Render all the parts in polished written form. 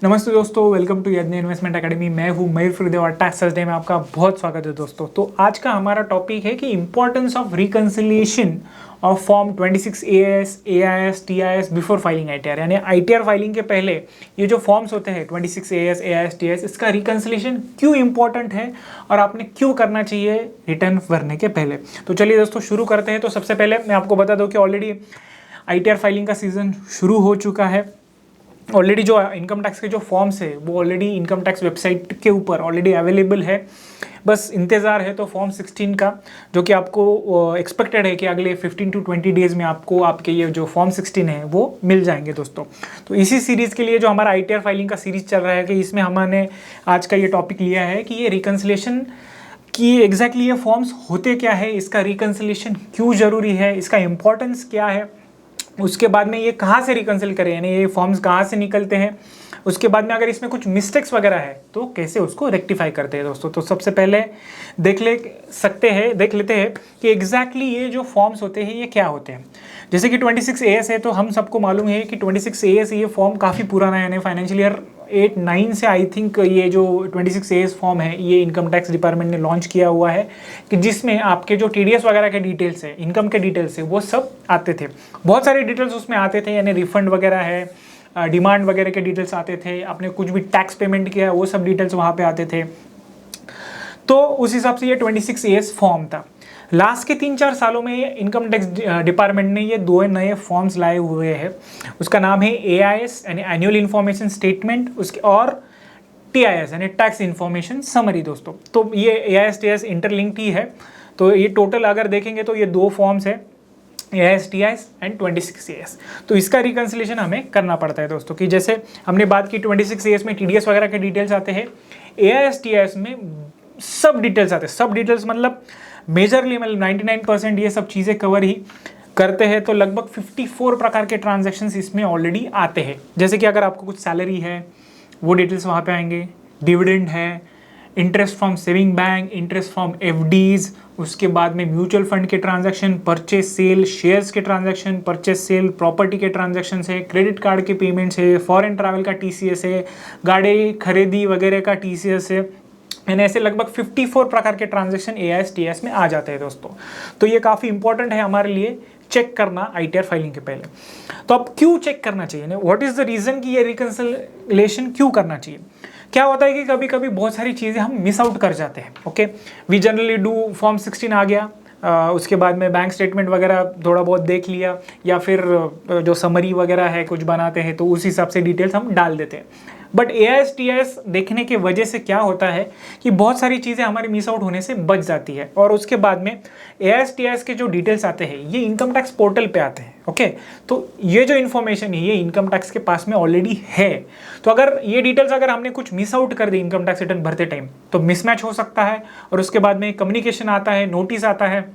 नमस्ते दोस्तों, welcome to यज्ञ इन्वेस्टमेंट एकेडमी। मैं हूं मयूर फरीदेव और टैक्स थर्सडे में आपका बहुत स्वागत है दोस्तों। तो आज का हमारा टॉपिक है कि importance of reconciliation of form 26 AS, AIS, TIS before filing ITR। यानी ITR फाइलिंग के पहले ये जो फॉर्म्स होते हैं 26 AS, AIS, TIS, इसका रिकंसिलिएशन क्यों इंपॉर्टेंट है और आपने क्यों करना चाहिए रिटर्न भरने के पहले। तो चलिए दोस्तों शुरू करते हैं। तो सबसे पहले मैं आपको बता दूं कि ऑलरेडी ITR फाइलिंग का सीज़न शुरू हो चुका है। ऑलरेडी जो इनकम टैक्स के जो फॉर्म्स है वो ऑलरेडी इनकम टैक्स वेबसाइट के ऊपर ऑलरेडी अवेलेबल है। बस इंतज़ार है तो फॉर्म 16 का, जो कि आपको एक्सपेक्टेड है कि अगले 15 to 20 डेज़ में आपको आपके ये जो फॉर्म 16 है वो मिल जाएंगे दोस्तों। तो इसी सीरीज़ के लिए जो हमारा ITR फाइलिंग का सीरीज़ चल रहा है कि इसमें हमने आज का ये टॉपिक लिया है कि ये रिकंसिलिएशन कि एग्जैक्टली ये फॉर्म्स होते क्या है, इसका रिकंसिलिएशन क्यों ज़रूरी है, इसका इम्पोर्टेंस क्या है, उसके बाद में ये कहाँ से रिकंसिल करें, यानी ये फॉर्म्स कहाँ से निकलते हैं, उसके बाद में अगर इसमें कुछ मिस्टेक्स वगैरह है तो कैसे उसको रेक्टिफाई करते हैं दोस्तों। तो सबसे पहले देख लेते हैं कि एग्जैक्टली ये जो फॉर्म्स होते हैं ये क्या होते हैं। जैसे कि 26 AS है तो हम सबको मालूम है कि 26 AS ये फॉर्म काफ़ी पुराना है, यानी फाइनेंशियल ईयर 8-9 से आई थिंक ये जो 26 AS फॉर्म है ये इनकम टैक्स डिपार्टमेंट ने लॉन्च किया हुआ है, कि जिसमें आपके जो TDS वगैरह के डिटेल्स है, इनकम के डिटेल्स है, वो सब आते थे। बहुत सारे डिटेल्स उसमें आते थे, यानी रिफंड वगैरह है, डिमांड वगैरह के डिटेल्स आते थे, आपने कुछ भी टैक्स पेमेंट किया है वो सब डिटेल्स वहाँ पे आते थे। तो उस हिसाब से ये 26 AS फॉर्म था। लास्ट के 3-4 सालों में इनकम टैक्स डिपार्टमेंट ने ये 2 नए फॉर्म्स लाए हुए हैं। उसका नाम है AIS यानी एनुअल इन्फॉर्मेशन स्टेटमेंट, उसके और TIS यानी टैक्स इन्फॉर्मेशन समरी दोस्तों। तो ये AIS TIS इंटरलिंक्ड ही है। तो ये टोटल अगर देखेंगे तो ये 2 फॉर्म्स है, AIS TIS एंड 26 AS। तो इसका रिकंसिलिएशन हमें करना पड़ता है दोस्तों। कि जैसे हमने बात की 26 AS में TDS वगैरह के डिटेल्स आते हैं, AIS TIS में सब डिटेल्स आते हैं। सब डिटेल्स मतलब मेजरली मतलब 99% ये सब चीज़ें कवर ही करते हैं। तो लगभग 54 प्रकार के ट्रांजैक्शंस इसमें ऑलरेडी आते हैं। जैसे कि अगर आपको कुछ सैलरी है वो डिटेल्स वहाँ पे आएंगे, डिविडेंड है, interest from saving bank, interest from FDs, उसके बाद में म्यूचुअल फंड के ट्रांजैक्शन, परचेज सेल, शेयर्स के ट्रांजैक्शन, परचेज सेल, प्रॉपर्टी के ट्रांजैक्शंस है, क्रेडिट कार्ड के पेमेंट्स है, फॉरेन ट्रैवल का TCS है, गाड़ी खरीदी वगैरह का TCS है, यानी ऐसे लगभग 54 प्रकार के ट्रांजैक्शन AIS TIS में आ जाते हैं दोस्तों। तो ये काफ़ी इंपॉर्टेंट है हमारे लिए चेक करना ITR फाइलिंग के पहले। तो अब क्यों चेक करना चाहिए, व्हाट इज़ द रीज़न कि ये रिकंसिलिएशन क्यों करना चाहिए। क्या होता है कि कभी कभी बहुत सारी चीज़ें हम मिस आउट कर जाते हैं। Okay, we generally do form 16 आ गया, उसके बाद में बैंक स्टेटमेंट वगैरह थोड़ा बहुत देख लिया, या फिर जो समरी वगैरह है कुछ बनाते हैं तो उस हिसाब से डिटेल्स हम डाल देते हैं। बट AIS TIS देखने की वजह से क्या होता है कि बहुत सारी चीज़ें हमारी मिस आउट होने से बच जाती है। और उसके बाद में AIS TIS के जो डिटेल्स आते हैं ये इनकम टैक्स पोर्टल पे आते हैं। ओके, तो ये जो इन्फॉर्मेशन है ये इनकम टैक्स के पास में ऑलरेडी है। तो अगर ये डिटेल्स अगर हमने कुछ मिस आउट कर दी इनकम टैक्स रिटर्न भरते टाइम तो मिसमैच हो सकता है। और उसके बाद में कम्युनिकेशन आता है, नोटिस आता है,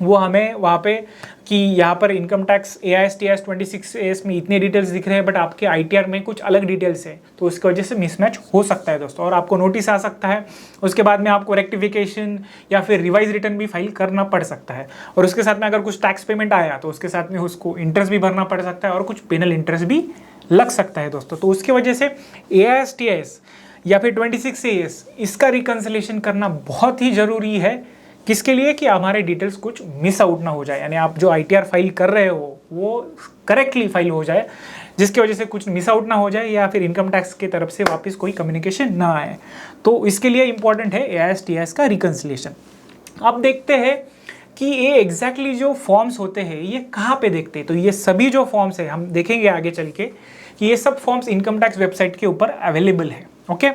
वो हमें वहाँ पे कि यहाँ पर income tax AIS TIS 26 AS में इतने डिटेल्स दिख रहे हैं बट आपके ITR में कुछ अलग डिटेल्स है, तो उसकी वजह से मिसमैच हो सकता है दोस्तों। और आपको नोटिस आ सकता है, उसके बाद में आपको रेक्टिफिकेशन या फिर रिवाइज रिटर्न भी फाइल करना पड़ सकता है। और उसके साथ में अगर कुछ टैक्स पेमेंट आया तो उसके साथ में उसको इंटरेस्ट भी भरना पड़ सकता है और कुछ पेनल इंटरेस्ट भी लग सकता है दोस्तों। तो उसकी वजह से AIS TIS या फिर 26 AS इसका रिकंसिलिएशन करना बहुत ही ज़रूरी है। किसके लिए, कि हमारे डिटेल्स कुछ मिस आउट ना हो जाए, यानी आप जो ITR फाइल कर रहे हो वो करेक्टली फाइल हो जाए, जिसकी वजह से कुछ मिस आउट ना हो जाए या फिर इनकम टैक्स की तरफ से वापस कोई कम्युनिकेशन ना आए। तो इसके लिए इंपॉर्टेंट है AIS TIS का रिकंसिलिएशन। अब देखते हैं कि ये एग्जैक्टली जो फॉर्म्स होते हैं ये कहाँ पे देखते हैं। तो ये सभी जो फॉर्म्स है हम देखेंगे आगे चल के कि ये सब फॉर्म्स इनकम टैक्स वेबसाइट के ऊपर अवेलेबल है। ओके,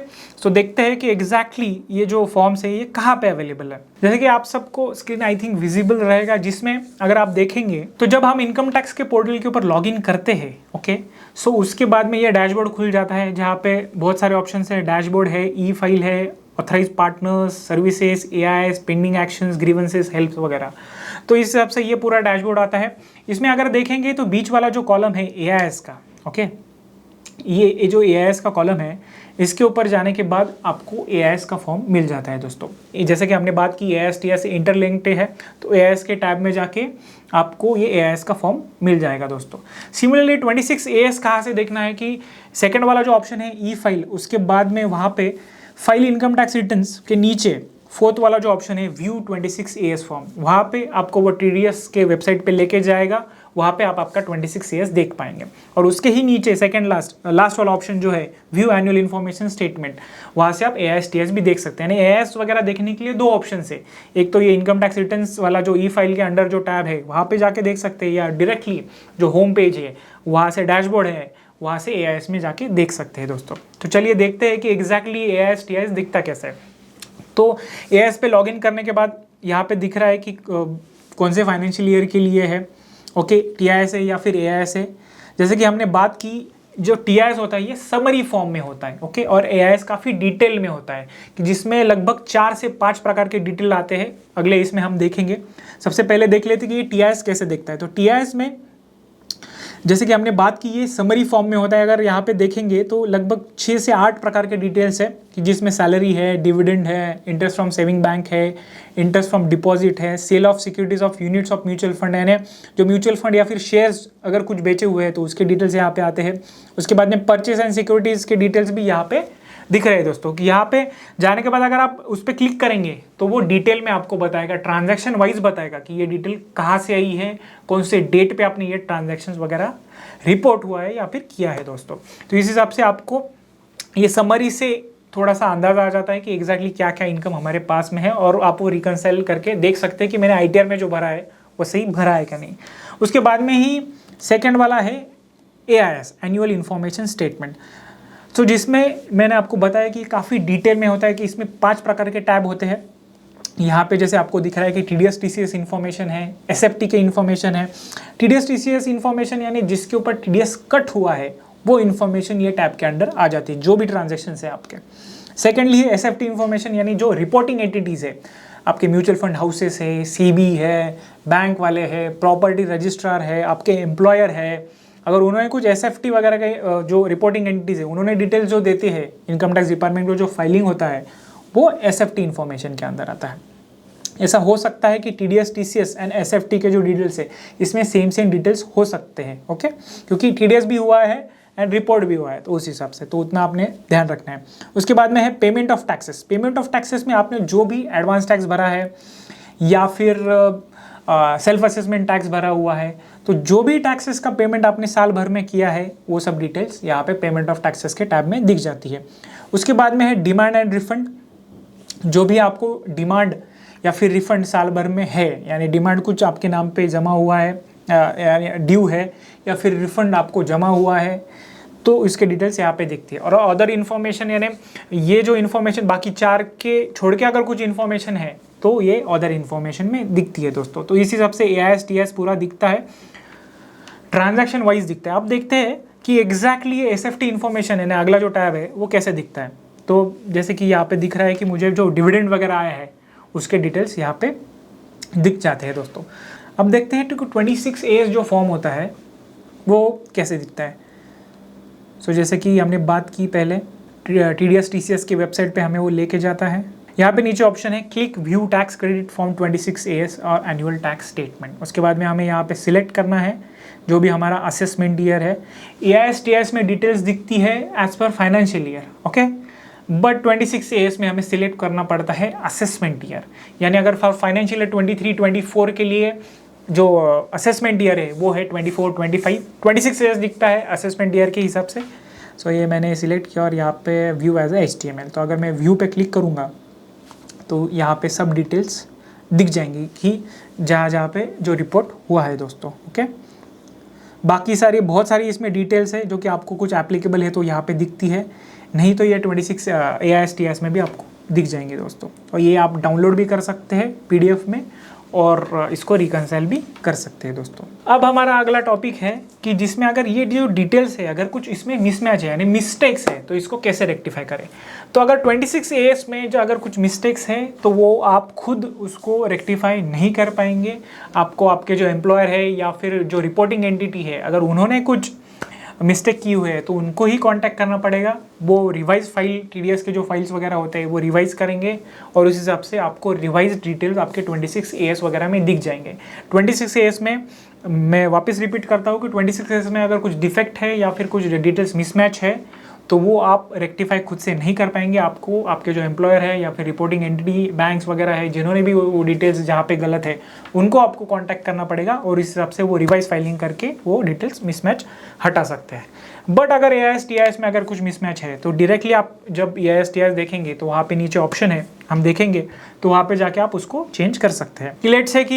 सो देखते हैं कि एग्जैक्टली ये जो फॉर्म्स है ये कहाँ पे अवेलेबल है। जैसे कि आप सबको स्क्रीन आई थिंक विजिबल रहेगा, जिसमें अगर आप देखेंगे तो जब हम इनकम टैक्स के पोर्टल के ऊपर लॉगिन करते हैं, ओके, सो उसके बाद में ये डैशबोर्ड खुल जाता है जहाँ पे बहुत सारे ऑप्शन है। डैशबोर्ड है, ई फाइल है, authorise partners, services, AIS, pending actions, grievances, help वगैरह। तो इस हिसाब से ये पूरा डैशबोर्ड आता है। इसमें अगर देखेंगे तो बीच वाला जो कॉलम है AIS का, ओके, ये जो AIS का कॉलम है इसके ऊपर जाने के बाद आपको AIS का फॉर्म मिल जाता है दोस्तों। जैसे कि हमने बात की AIS TIS से इंटरलिंक्ड है, तो AIS के टैब में जाके आपको ये AIS का फॉर्म मिल जाएगा दोस्तों। सिमिलरली 26 AS कहाँ से देखना है कि सेकंड वाला जो ऑप्शन है ई फाइल, उसके बाद में वहाँ पे फाइल इनकम टैक्स रिटर्न्स के नीचे फोर्थ वाला जो ऑप्शन है व्यू 26 AS फॉर्म, वहाँ पे आपको वो TDS के वेबसाइट पे लेके जाएगा, वहाँ पे आप आपका 26 AS देख पाएंगे। और उसके ही नीचे सेकंड लास्ट वाला ऑप्शन जो है व्यू एनुअल इन्फॉर्मेशन स्टेटमेंट, वहाँ से आप AIS TIS भी देख सकते हैं। यानी AIS वगैरह देखने के लिए दो ऑप्शन है, एक तो ये इनकम टैक्स रिटर्न्स वाला जो ई फाइल के अंडर जो टैब है वहाँ पे जाके देख सकते हैं, या डायरेक्टली जो होम पेज है वहाँ से डैशबोर्ड है वहाँ से AIS में जाके देख सकते हैं दोस्तों। तो चलिए देखते हैं कि एग्जैक्टली AIS TIS दिखता कैसे है। तो AIS पे लॉगिन करने के बाद यहाँ पे दिख रहा है कि कौन से फाइनेंशियल ईयर के लिए है, ओके, TIS है या फिर AIS है। जैसे कि हमने बात की, जो TIS होता है ये समरी फॉर्म में होता है, ओके, और AIS काफ़ी डिटेल में होता है कि जिसमें लगभग 4 से 5 प्रकार के डिटेल आते हैं। अगले इसमें हम देखेंगे। सबसे पहले देख लेते कि ये TIS कैसे दिखता है। तो TIS में जैसे कि हमने बात की ये समरी फॉर्म में होता है। अगर यहाँ पे देखेंगे तो लगभग 6 से 8 प्रकार के डिटेल्स है कि जिसमें सैलरी है, डिविडेंड है, इंटरेस्ट फ्रॉम सेविंग बैंक है, इंटरेस्ट फ्रॉम डिपॉजिट है, sale of securities of units of mutual fund, यानी जो म्यूचुअल फंड या फिर शेयर्स अगर कुछ बेचे हुए हैं तो उसके डिटेल्स यहाँ पे आते हैं। उसके बाद में परचेज एंड सिक्योरिटीज़ के डिटेल्स भी यहाँ पे दिख रहे हैं दोस्तों। कि यहाँ पे जाने के बाद अगर आप उस पर क्लिक करेंगे तो वो डिटेल में आपको बताएगा, ट्रांजैक्शन वाइज बताएगा कि ये डिटेल कहाँ से आई है, कौन से डेट पे आपने ये ट्रांजैक्शंस वगैरह रिपोर्ट हुआ है या फिर किया है दोस्तों। तो इस हिसाब से आपको ये समरी से थोड़ा सा अंदाजा आ जाता है कि एग्जैक्टली क्या क्या इनकम हमारे पास में है, और आप वो रिकनसाइल करके देख सकते हैं कि मैंने ITR में जो भरा है वो सही भरा है क्या नहीं। उसके बाद में ही सेकेंड वाला है AIS एनुअल इन्फॉर्मेशन स्टेटमेंट। तो जिसमें मैंने आपको बताया कि काफ़ी डिटेल में होता है कि इसमें 5 प्रकार के टैब होते हैं। यहाँ पे जैसे आपको दिख रहा है कि TDS TCS इन्फॉर्मेशन है, SFT के इन्फॉर्मेशन है। TDS TCS इन्फॉर्मेशन यानी जिसके ऊपर TDS कट हुआ है वो इन्फॉर्मेशन ये टैब के अंडर आ जाती है, जो भी ट्रांजेक्शन है आपके। सेकेंडली है SFT इन्फॉर्मेशन, यानी जो रिपोर्टिंग एंटिटीज़ है, आपके म्यूचुअल फंड हाउसेस है, CB है, बैंक वाले है, प्रॉपर्टी रजिस्ट्रार है, आपके एम्प्लॉयर है। अगर उन्होंने कुछ SFT वगैरह के जो रिपोर्टिंग एंटिटीज़ है उन्होंने डिटेल्स जो देते हैं इनकम टैक्स डिपार्टमेंट को, जो फाइलिंग होता है वो SFT इन्फॉर्मेशन के अंदर आता है। ऐसा हो सकता है कि TDS TCS एंड SFT के जो डिटेल्स है इसमें सेम डिटेल्स हो सकते हैं, ओके, क्योंकि TDS भी हुआ है एंड रिपोर्ट भी हुआ है, तो उस हिसाब से तो उतना आपने ध्यान रखना है। उसके बाद में है payment of taxes. Payment of taxes में आपने जो भी एडवांस टैक्स भरा है या फिर सेल्फ असेसमेंट टैक्स भरा हुआ है, तो जो भी टैक्सेस का पेमेंट आपने साल भर में किया है वो सब डिटेल्स यहाँ पे पेमेंट ऑफ टैक्सेस के टैब में दिख जाती है। उसके बाद में है डिमांड एंड रिफंड। जो भी आपको डिमांड या फिर रिफंड साल भर में है, यानी डिमांड कुछ आपके नाम पे जमा हुआ है यानी ड्यू है, या फिर रिफंड आपको जमा हुआ है, तो इसके डिटेल्स यहाँ पे दिखती है। और अदर इन्फॉर्मेशन यानी ये जो इन्फॉर्मेशन बाकी 4 के छोड़ के अगर कुछ इन्फॉर्मेशन है तो ये अदर इन्फॉर्मेशन में दिखती है दोस्तों। तो इस हिसाब से AIS TIS पूरा दिखता है, ट्रांजैक्शन वाइज दिखता है। अब देखते हैं कि एग्जैक्टली ये SFT इन्फॉर्मेशन है ना, अगला जो टैब है वो कैसे दिखता है। तो जैसे कि यहाँ पे दिख रहा है कि मुझे जो डिविडेंड वगैरह आया है उसके डिटेल्स यहाँ पे दिख जाते हैं दोस्तों। अब देखते हैं कि 26 AS जो फॉर्म होता है वो कैसे दिखता है। सो जैसे कि हमने बात की पहले, TDS TCS की वेबसाइट पे हमें वो लेके जाता है। यहाँ पे नीचे ऑप्शन है click view tax credit form 26 AS और एनुअल टैक्स स्टेटमेंट। उसके बाद में हमें यहाँ पे सिलेक्ट करना है जो भी हमारा असेसमेंट ईयर है। AIS TIS में डिटेल्स दिखती है as per financial year, okay, but 26 AS में हमें सिलेक्ट करना पड़ता है असेसमेंट ईयर। यानी अगर फॉर फाइनेंशियल ईयर 23-24 के लिए जो असेसमेंट ईयर है वो है 24-25, 26 AS दिखता है असेसमेंट ईयर के हिसाब से। सो ये मैंने सिलेक्ट किया और यहाँ पे व्यू एज ए HTML। तो अगर मैं व्यू पे क्लिक करूँगा तो यहाँ पे सब डिटेल्स दिख जाएंगी कि जहाँ पे जो रिपोर्ट हुआ है दोस्तों, ओके। बाकी सारी बहुत सारी इसमें डिटेल्स है जो कि आपको कुछ एप्लीकेबल है तो यहाँ पे दिखती है, नहीं तो ये 26 AIS TIS में भी आपको दिख जाएंगे दोस्तों। और ये आप डाउनलोड भी कर सकते हैं PDF में और इसको रिकनसाइल भी कर सकते हैं दोस्तों। अब हमारा अगला टॉपिक है कि जिसमें अगर ये जो डिटेल्स है अगर कुछ इसमें मिसमैच है यानी मिस्टेक्स है तो इसको कैसे रेक्टिफाई करें। तो अगर 26 AS में जो अगर कुछ मिस्टेक्स है तो वो आप खुद उसको रेक्टिफाई नहीं कर पाएंगे। आपको आपके जो एम्प्लॉयर है या फिर जो रिपोर्टिंग एंटिटी है अगर उन्होंने कुछ मिस्टेक की हुई है तो उनको ही कांटेक्ट करना पड़ेगा। वो रिवाइज फाइल TDS के जो फाइल्स वगैरह होते हैं वो रिवाइज करेंगे और उस हिसाब से आपको रिवाइज डिटेल्स आपके 26 AS वगैरह में दिख जाएंगे। 26 AS में मैं वापस रिपीट करता हूँ कि 26 AS में अगर कुछ डिफेक्ट है या फिर कुछ डिटेल्स मिसमैच है तो वो आप रेक्टिफाई खुद से नहीं कर पाएंगे। आपको आपके जो एम्प्लॉयर है या फिर रिपोर्टिंग एंटिटी बैंक्स वगैरह है जिन्होंने भी वो डिटेल्स जहाँ पे गलत है उनको आपको कांटेक्ट करना पड़ेगा और इस हिसाब से वो रिवाइज फाइलिंग करके वो डिटेल्स मिसमैच हटा सकते हैं। बट अगर AIS TIS में अगर कुछ मिसमैच है तो डायरेक्टली आप जब AIS TIS देखेंगे तो वहाँ पे नीचे ऑप्शन है, हम देखेंगे तो वहाँ पे जाके आप उसको चेंज कर सकते हैं। कि लेट्स से कि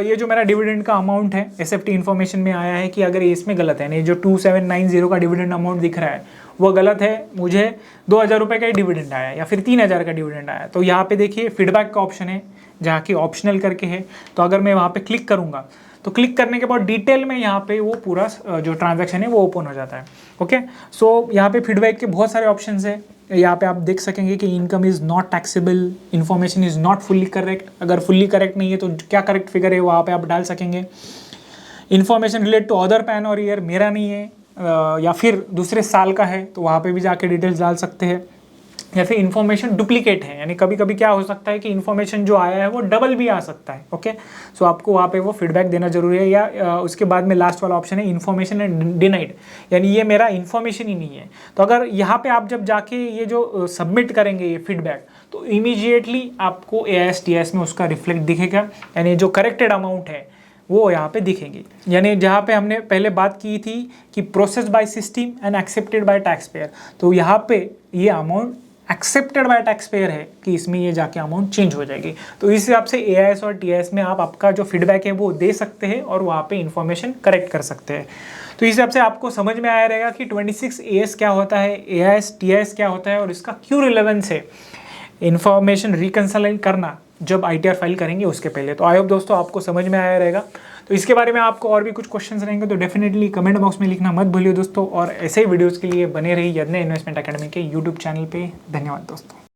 ये जो मेरा डिविडेंड का अमाउंट है SFT इन्फॉर्मेशन में आया है कि अगर इसमें गलत है, नहीं जो 2790 का डिविडेंड अमाउंट दिख रहा है वो गलत है, मुझे 2000 रुपये का ही डिविडेंड आया या फिर 3000 का डिविडेंड आया, तो यहाँ पे देखिए फीडबैक का ऑप्शन है जहाँ की ऑप्शनल करके है। तो अगर मैं वहाँ पे क्लिक करूँगा तो क्लिक करने के बाद डिटेल में यहाँ पे वो पूरा जो ट्रांजैक्शन है वो ओपन हो जाता है। ओके, सो यहाँ पे फीडबैक के बहुत सारे ऑप्शंस है। यहाँ पे आप देख सकेंगे कि income is not taxable, information is not fully correct, अगर फुल्ली करेक्ट नहीं है तो क्या करेक्ट फिगर है वहाँ पे आप डाल सकेंगे। Information relate to other PAN और ईयर, मेरा नहीं है या फिर दूसरे साल का है तो वहाँ पे भी जाके डिटेल्स डाल सकते हैं। या फिर इन्फॉर्मेशन डुप्लीकेट है, यानी कभी कभी क्या हो सकता है कि इन्फॉर्मेशन जो आया है वो डबल भी आ सकता है। ओके, सो आपको वहाँ पे वो फीडबैक देना जरूरी है। या उसके बाद में लास्ट वाला ऑप्शन है इन्फॉर्मेशन एंड डिनाइड, यानी ये मेरा इन्फॉर्मेशन ही नहीं है। तो अगर यहाँ पे आप जब जाके ये जो सबमिट करेंगे ये फीडबैक तो इमीडिएटली आपको AIS TIS में उसका रिफ्लेक्ट दिखेगा, यानी जो करेक्टेड अमाउंट है वो यहाँ पे दिखेंगी। यानी जहाँ पे हमने पहले बात की थी कि process by system and accepted by tax payer, तो यहाँ पे ये amount accepted by tax payer है कि इसमें ये जाके अमाउंट चेंज हो जाएगी। तो इस हिसाब से AIS और TIS में आप आपका जो फीडबैक है वो दे सकते हैं और वहाँ पे इन्फॉर्मेशन करेक्ट कर सकते हैं। तो इस हिसाब से आपको समझ में आया रहेगा कि 26 AS क्या होता है, AIS TIS क्या होता है और इसका क्यों रिलेवेंस है इन्फॉर्मेशन रिकंसाइल करना जब ITR फाइल करेंगे उसके पहले। तो आई होप दोस्तों आपको समझ में आया रहेगा। तो इसके बारे में आपको और भी कुछ क्वेश्चंस रहेंगे तो डेफिनेटली कमेंट बॉक्स में लिखना मत भूलिए दोस्तों, और ऐसे ही वीडियोस के लिए बने रहिए यज्ञ इन्वेस्टमेंट एकेडमी के यूट्यूब चैनल पे। धन्यवाद दोस्तों।